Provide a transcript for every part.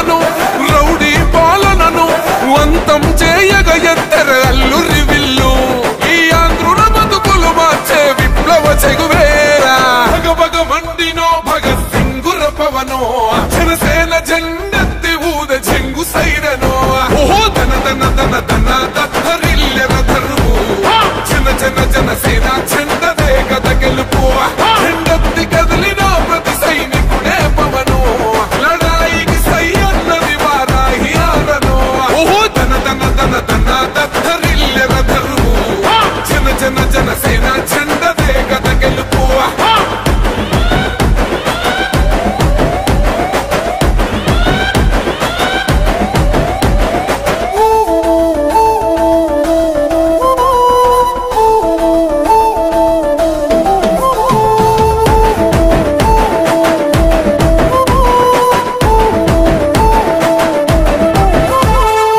పాలనను రౌడీ పాలనను వంతం చేయగ ఎత్తర అల్లురి విల్లు ఈ ఆంధ్రుల బతుకులు మార్చే విప్లవ చెగువేరా భగభగ మండినో భగత్ సింగుర పవనో జనసేన జెండెత్తి ఊద చెంగు సైరనో ఓహో దన దన దన దన దత్తరిల్లెర ధరువు జన జన జనసేన చెండదే గద గెలుపు చెండెత్తి కదిలిన ప్రతి సైనికుడే పవను లడాయికి సై అన్నది వారాహి ఆరనో ఓహో దన దన దన దన దత్తరిల్లెర ధరువు జన జన జనసేన చెండదే గద గెలుపు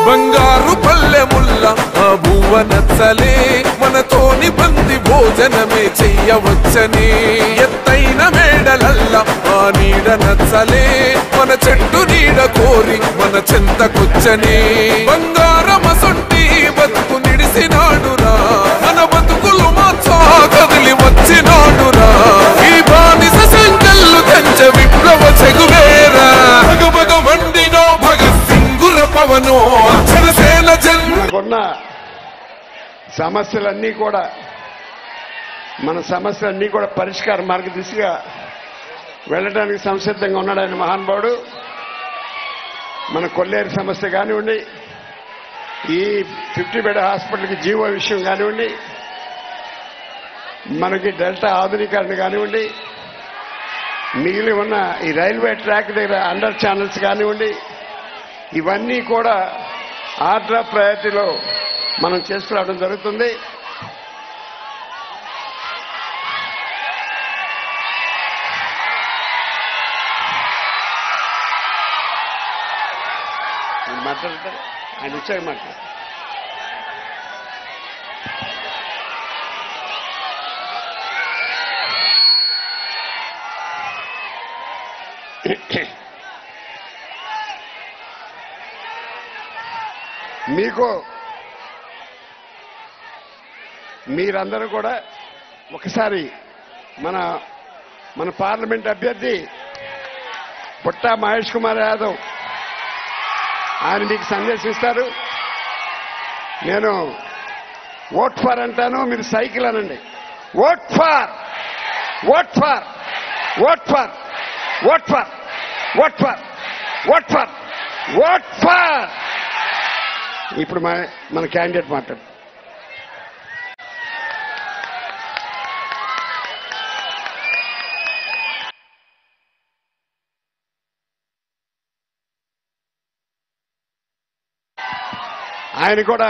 బంగారు పల్లెముల్ల ఆ భూవ నచ్చలే మనతోని బంది భోజనమే చెయ్యవచ్చని ఎత్తైన మేడలల్ల ఆ నీడ నచ్చలే మన చెట్టు నీడ కోరి మన చెంతకొచ్చని బంగారమసొంటి బతుకు నిడిసినాడురా మన బతుకులు మార్చా కదిలి వచ్చినాడురా ఈ బానిస సంకల్లు తెంచ విప్లవ చెగువేరా భగభగ మండినో భగత్ సింగుర పవనో జనసేన మనకున్న సమస్యలన్నీ కూడా పరిష్కార మార్గ దిశగా వెళ్ళడానికి సంసిద్ధంగా ఉన్నాడు ఆయన మహానుభావుడు. మన కొల్లేరు సమస్య కానివ్వండి, ఈ 50 బెడ్ హాస్పిటల్కి జీవో విషయం కానివ్వండి, మనకి డెల్టా ఆధునీకరణ కానివ్వండి, మిగిలి ఉన్న ఈ రైల్వే ట్రాక్ దగ్గర అండర్ ఛానల్స్ కానివ్వండి, ఇవన్నీ కూడా ఆర్డర్ ఆఫ్ ప్రయారిటీలో మనం చేసుకురావడం జరుగుతుంది. మాట్లాడతారు ఆయన వచ్చాక మాట్లాడతారు. మీకు మీరందరూ కూడా ఒకసారి మన పార్లమెంట్ అభ్యర్థి పుట్టా మహేష్ కుమార్ యాదవ్ ఆయన మీకు సందేశం ఇస్తారు. నేను ఓట్ ఫర్ అంటాను, మీరు సైకిల్ అనండి. Vote for, vote for, vote for, vote for, vote for, vote for, vote for. ఇప్పుడు మన క్యాండిడేట్ మాట్లాడు. ఆయన కూడా